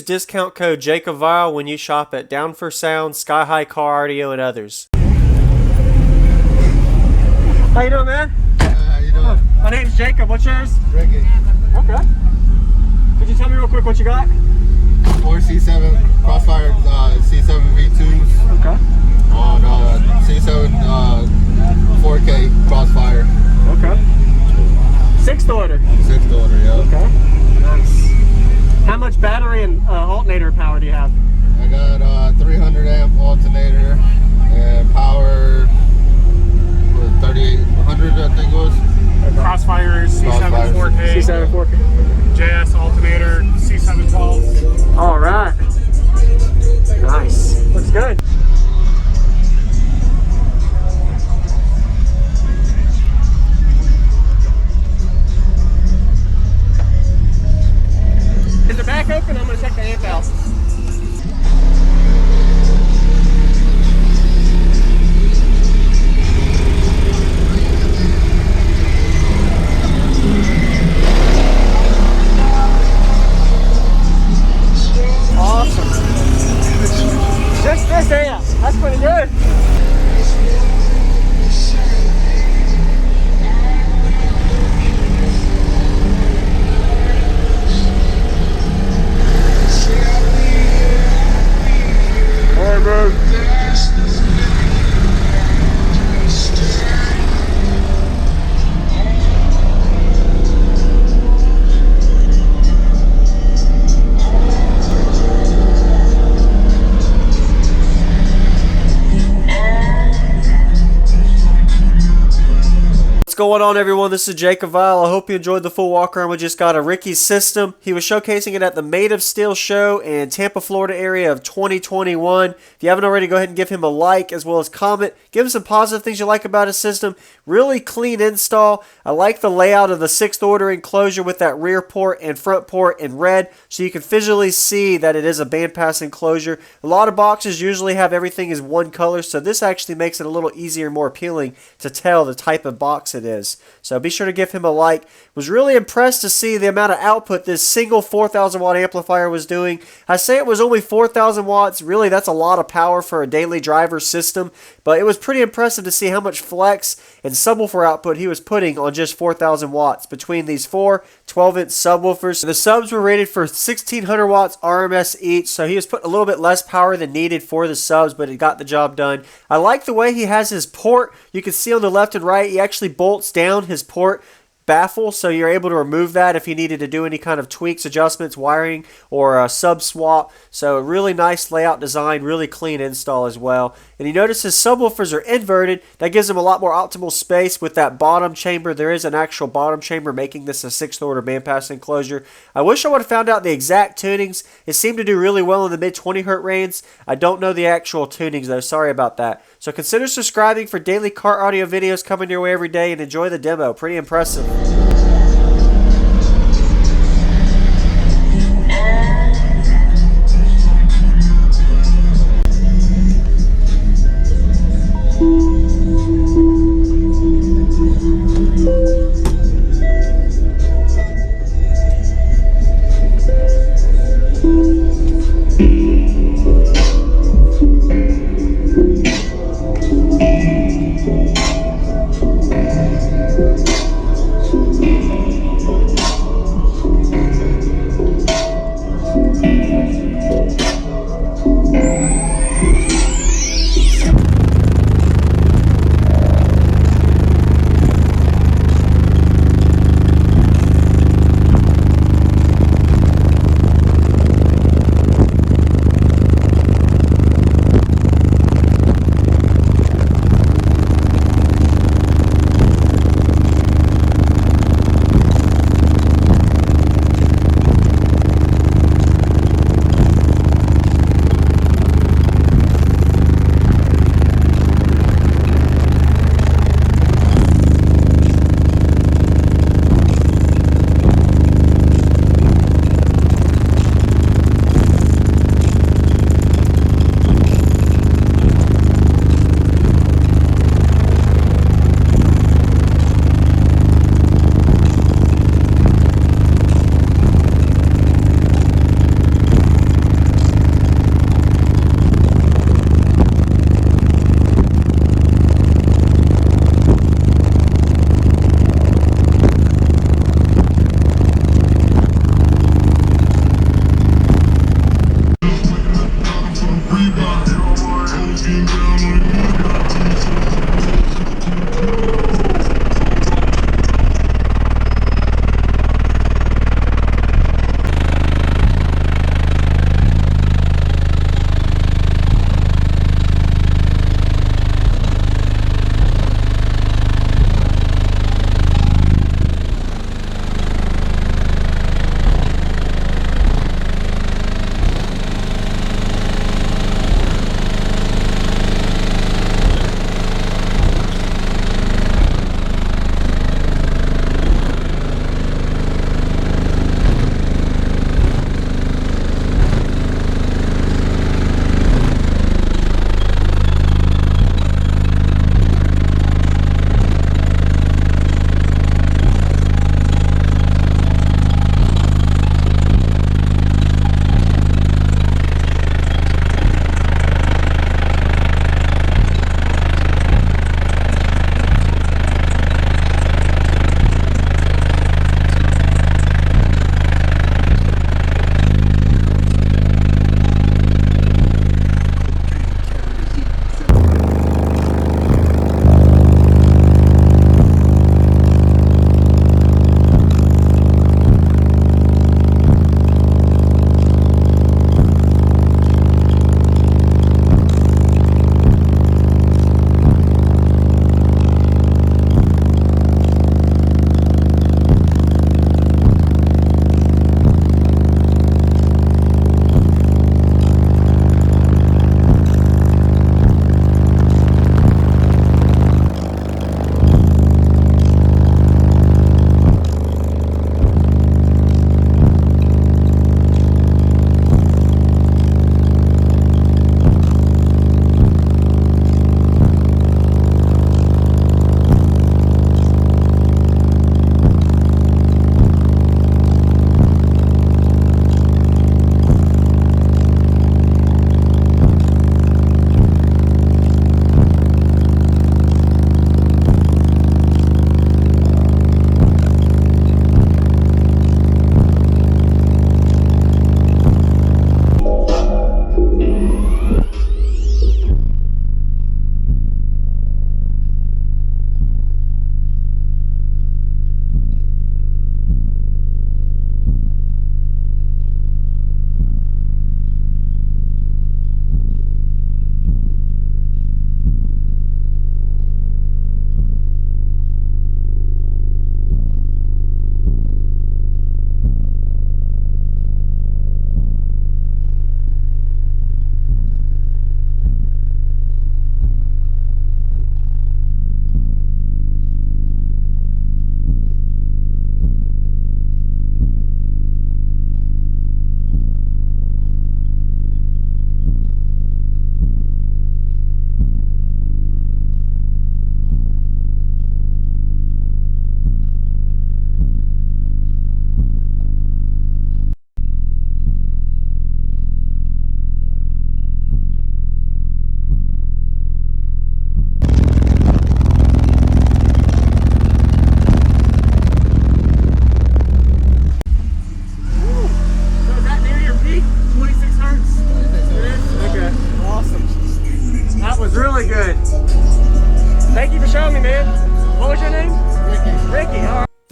use discount code JACOBVILE when you shop at Down for Sound, Sky High Car Audio, and others. How you doing, man? How you doing? My name's Jacob. What's yours? Ricky. Okay. Could you tell me real quick what you got? 4 C7 Crossfire C7 V2s. Okay. On C7 4K Crossfire. Okay. Sixth order. Sixth order, yeah. Okay. Nice. How much battery and alternator power do you have? I got 300 amp alternator and power for 3800, I think it was. Crossfire C7 4K, C7 4K. JS alternator, C7 12. All right. Nice. Looks good. Is the back open? I'm going to check the amp out. Awesome. Just this amp. That's pretty good. What's going on, everyone? This is Jacob Vile. I hope you enjoyed the full walk around. We just got a Ricky's system. He was showcasing it at the Made of Steel show in Tampa, Florida area of 2021. If you haven't already, go ahead and give him a like as well as comment. Give him some positive things you like about his system. Really clean install. I like the layout of the sixth order enclosure with that rear port and front port in red, so you can visually see that it is a bandpass enclosure. A lot of boxes usually have everything as one color, so this actually makes it a little easier and more appealing to tell the type of box it is. So be sure to give him a like. Was really impressed to see the amount of output this single 4,000 watt amplifier was doing. I say it was only 4,000 watts. Really, that's a lot of power for a daily driver system, but it was pretty impressive to see how much flex and subwoofer output he was putting on just 4,000 watts between these four 12-inch subwoofers. The subs were rated for 1,600 watts RMS each, so he was putting a little bit less power than needed for the subs, but it got the job done. I like the way he has his port. You can see on the left and right, he actually bolts down his port baffle, so you're able to remove that if you needed to do any kind of tweaks, adjustments, wiring, or a sub swap. So a really nice layout design, really clean install as well. And you notice his subwoofers are inverted. That gives him a lot more optimal space with that bottom chamber. There is an actual bottom chamber, making this a sixth order bandpass enclosure. I wish I would have found out the exact tunings. It seemed to do really well in the mid 20 hertz range. I don't know the actual tunings though. Sorry about that. So consider subscribing for daily car audio videos coming your way every day, and enjoy the demo. Pretty impressive.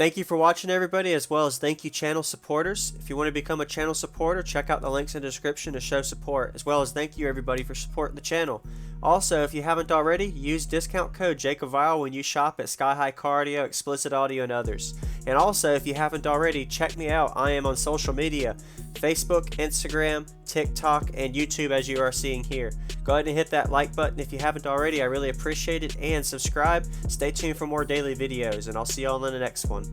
Thank you for watching, everybody, as well as thank you channel supporters. If you want to become a channel supporter, check out the links in the description to show support, as well as thank you everybody for supporting the channel. Also, if you haven't already, use discount code JACOBVILE when you shop at Sky High Cardio, Explicit Audio, and others. And also, if you haven't already, check me out. I am on social media, Facebook, Instagram, TikTok, and YouTube, as you are seeing here. Go ahead and hit that like button if you haven't already. I really appreciate it. And subscribe. Stay tuned for more daily videos, and I'll see you all in the next one.